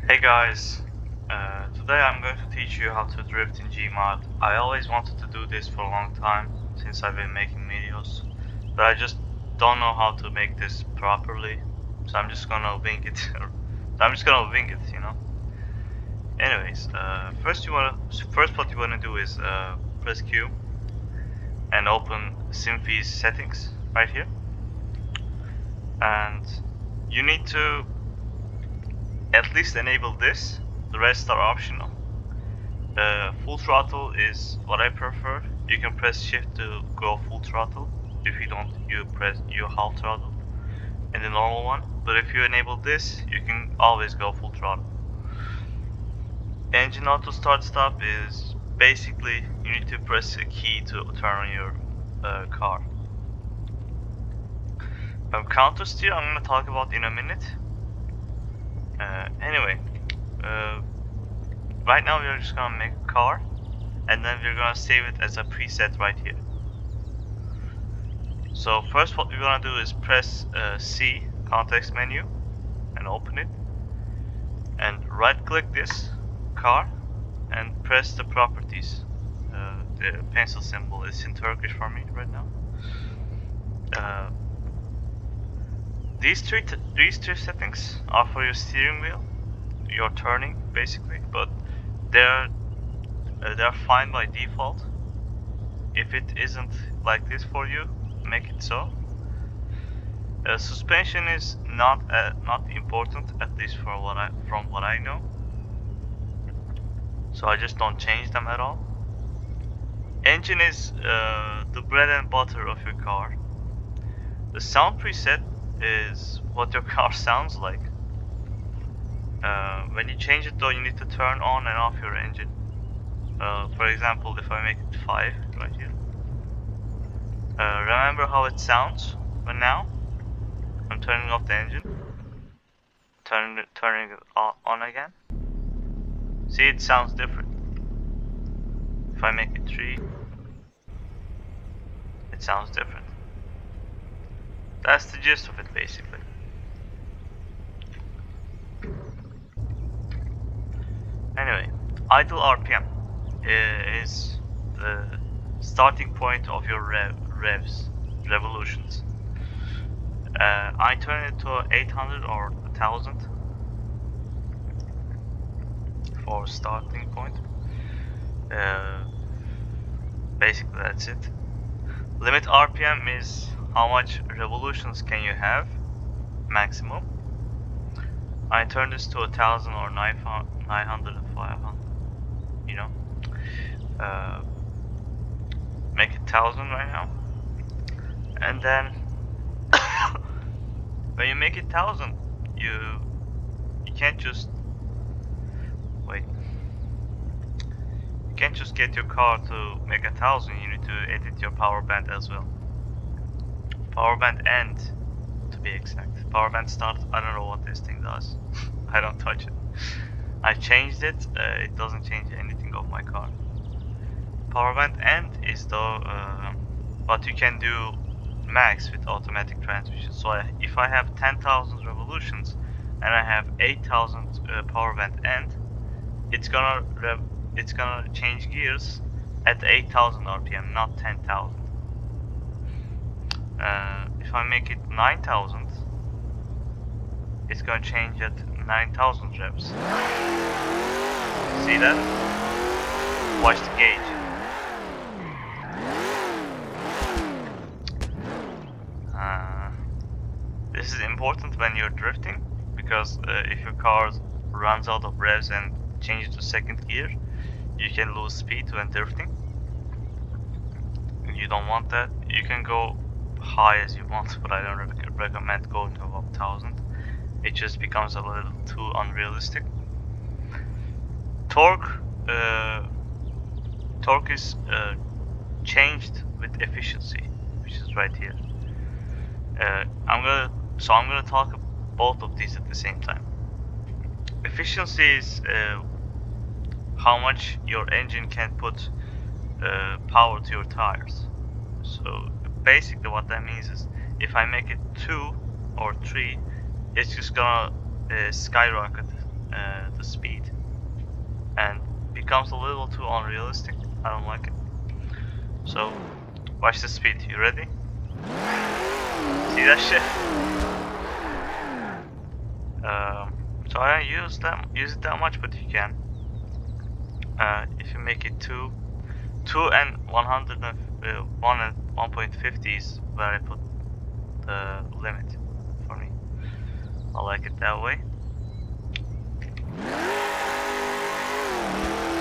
Hey guys, today I'm going to teach you how to drift in Gmod. I always wanted to do this for a long time since I've been making videos, but I just don't know how to make this properly, so I'm just gonna wing it. You know. Anyways, first what you wanna do is press Q and open simfphys settings right here, and you need to at least enable this. The rest are optional. Full throttle is what I prefer. You can press shift to go full throttle. If you don't, you half throttle in the normal one. But if you enable this, you can always go full throttle. Engine auto start stop is basically you need to press a key to turn on your car. Counter steer I'm gonna talk about in a minute. Anyway, right now we're just gonna make a car, and then we're gonna save it as a preset right here. So first what we're gonna do is press C, context menu, and open it, and right click this car and press the properties. The pencil symbol is in Turkish for me right now. These three settings are for your steering wheel, your turning basically, but they're fine by default. If it isn't like this for you, make it so. Suspension is not important, at least from what I know. So I just don't change them at all. Engine is the bread and butter of your car. The sound preset is what your car sounds like. When you change it though, you need to turn on and off your engine. For example, if I make it 5 right here. Remember how it sounds when now I'm turning off the engine, turning it on again. See, it sounds different. If I make it 3, it sounds different. That's the gist of it basically. Anyway, idle RPM is the starting point of your revolutions. I turn it to 800 or 1000 for starting point. Basically that's it. Limit RPM is how much revolutions can you have maximum. I turn this to 1000 or 900 and 500. You know, make it 1000 right now, and then when you make it 1000, you can't just wait. You can't just get your car to make 1000. You need to edit your power band as well. Power band end, to be exact. Power band start, I don't know what this thing does. I don't touch it. I changed it. It doesn't change anything of my car. Power band end is though what you can do max with automatic transmission. So if I have 10,000 revolutions and I have 8,000 power band end, it's gonna change gears at 8,000 RPM, not 10,000. If I make it 9,000, it's gonna change at 9,000 revs. See that? Watch the gauge. This is important when you're drifting, because if your car runs out of revs and changes to second gear, you can lose speed when drifting. You don't want that. You can go high as you want, but I don't recommend going above 1000. It just becomes a little too unrealistic. Torque is changed with efficiency, which is right here. I'm gonna talk both of these at the same time. Efficiency is how much your engine can put power to your tires. So basically what that means is if I make it 2 or 3, it's just gonna skyrocket the speed, and becomes a little too unrealistic. I don't like it. So watch the speed. You ready? See that shit? So I don't use it that much, but you can. If you make it 2 and 100 and 1 and 1.50 is where I put the limit for me. I like it that way.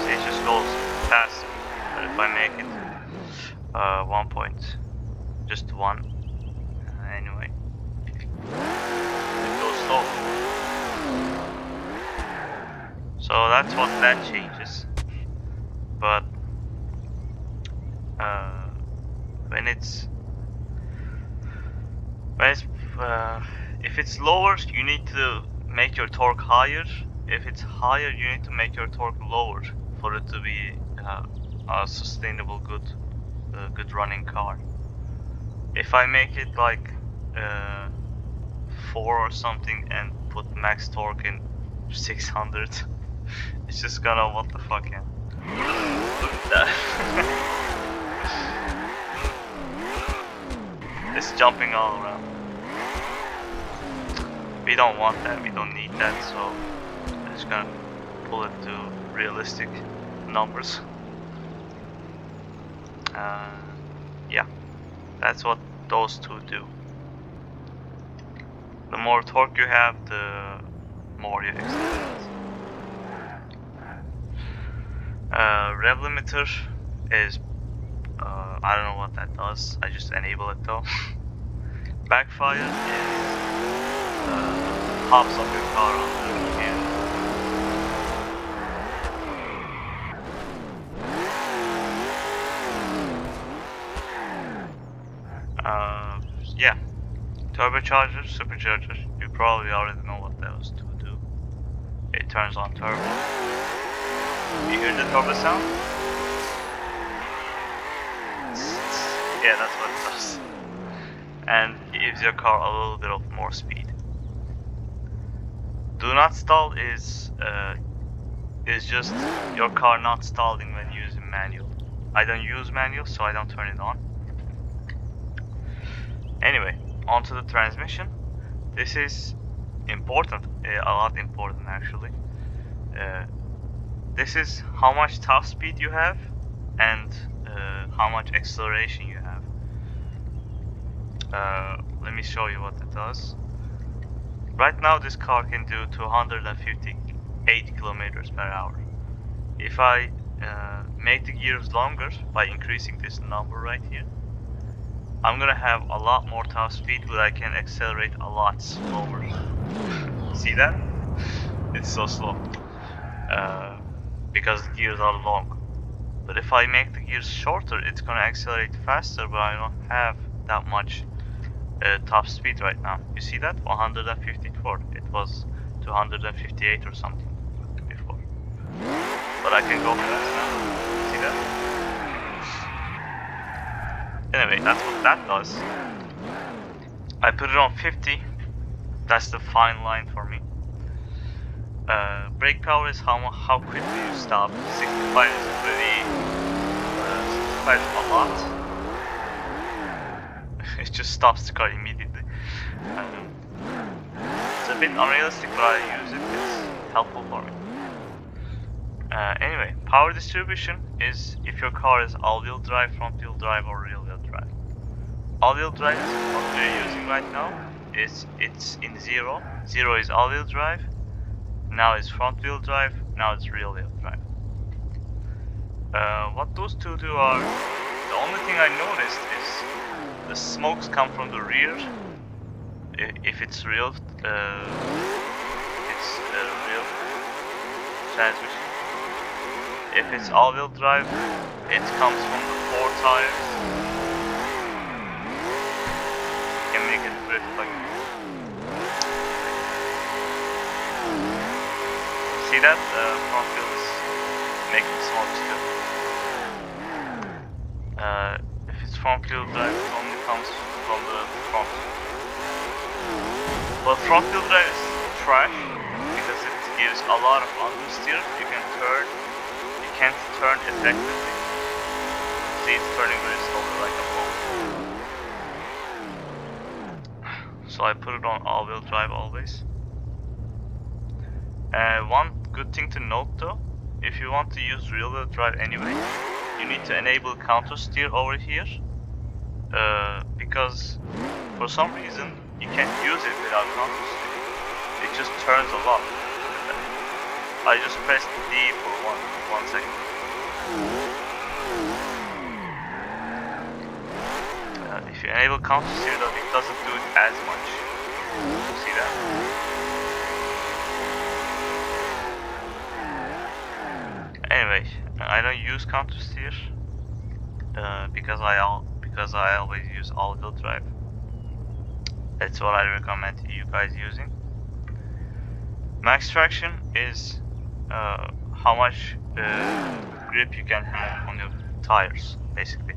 See, it just goes faster. But if I make it 1 point, just 1, anyway, it goes slow. So that's what that changes. But if it's lower, you need to make your torque higher. If it's higher, you need to make your torque lower for it to be a sustainable, good running car. If I make it like 4 or something and put max torque in 600, it's just gonna, what the fuck, yeah. Look at that. It's jumping all around. We don't want that, we don't need that, so I'm just gonna pull it to realistic numbers. Yeah, that's what those two do. The more torque you have, the more you accelerate. Rev Limiter is, I don't know what that does, I just enable it though. Backfire is, hops up your car on the gear. Yeah, turbocharger, supercharger, you probably already know what those two do. It turns on turbo. You hear the turbo sound? Yeah, that's what it does. And it gives your car a little bit of more speed. Do not stall is just your car not stalling when using manual. I don't use manual, so I don't turn it on. Anyway, onto the transmission. This is important, a lot important actually. This is how much top speed you have and how much acceleration you have. Let me show you what it does. Right now this car can do 258 kilometers per hour. If I make the gears longer by increasing this number right here, I'm gonna have a lot more top speed, but I can accelerate a lot slower. See that? It's so slow. Because the gears are long. But if I make the gears shorter, it's gonna accelerate faster, but I don't have that much top speed right now. You see that? 154. It was 258 or something before. But I can go fast now. See that? Anyway, that's what that does. I put it on 50. That's the fine line for me. Brake power is how quickly you stop. 65 is pretty. 65 is a lot. It just stops the car immediately. It's a bit unrealistic, but I use it. It's helpful for me. Anyway, power distribution is if your car is all-wheel drive, front-wheel drive, or rear-wheel drive. All-wheel drive is what we're using right now. It's in 0. 0 is all-wheel drive. Now it's front-wheel drive. Now it's rear-wheel drive. What those two do are, the only thing I noticed is the smokes come from the rear. If it's real, it's real transmission. If it's all-wheel drive, it comes from the 4 tires. You can make it drift like. See that? Front wheel is making smokes too. If it's front wheel drive, it only comes from the front. But front wheel drive is trash because it gives a lot of understeer. You can't turn effectively. See, it's turning very slowly like a bomb. So I put it on all-wheel drive always. One good thing to note though, if you want to use rear-wheel drive anyway, you need to enable counter steer over here, because for some reason you can't use it without counter steer. It just turns a lot. I just pressed D for one second. If you enable counter steer though, it doesn't do it as much. See that? Anyway, I don't use counter steer because I always use all-wheel drive. That's what I recommend you guys using. Max traction is how much grip you can have on your tires, basically.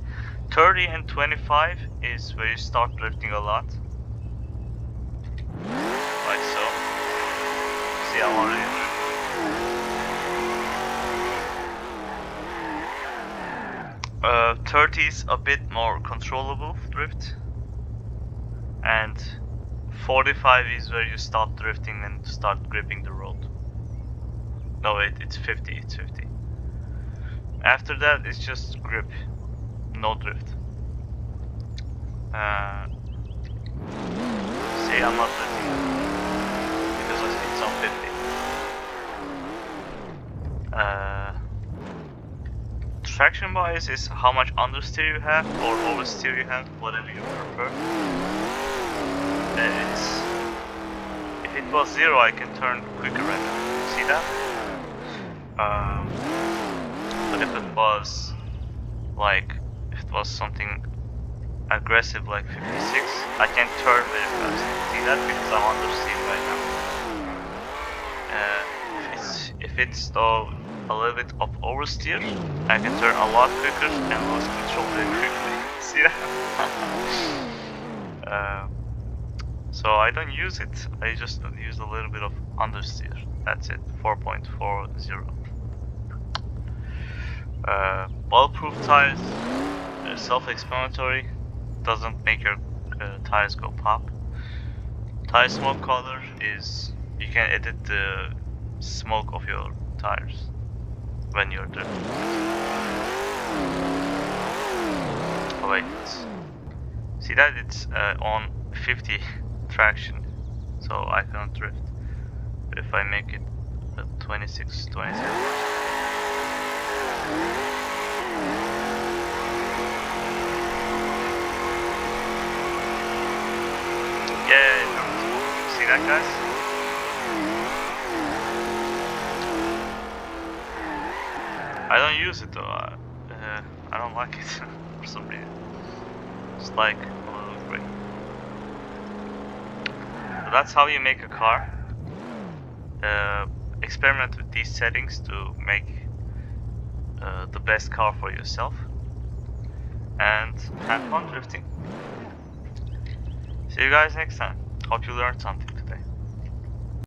30 and 25 is where you start drifting a lot, like so. See, I'm already drifting. 30 is a bit more controllable drift, and 45 is where you start drifting and start gripping the road. No wait, it's 50, it's 50. After that it's just grip, no drift. See, I'm not drifting because it's on 50. Traction bias is how much understeer you have or oversteer you have, whatever you prefer. And if it was 0, I can turn quicker right now. See that? But if it was something aggressive like 56, I can turn very fast. See that? Because I'm understeer right now. If it's though a little bit of oversteer, I can turn a lot quicker and lose control very quickly. See that? So I don't use it, I just use a little bit of understeer. That's it, 4.40. Bulletproof tires, self-explanatory, doesn't make your tires go pop. Tire smoke color is, you can edit the smoke of your tires when you're drifting. Oh wait, see that it's on 50 traction, so I can't drift. But if I make it 26, 27. Yeah, see that, guys? I don't use it though. I don't like it for some reason. It's like a little gray. So that's how you make a car. Experiment with these settings to make the best car for yourself, and have fun drifting. See you guys next time. Hope you learned something.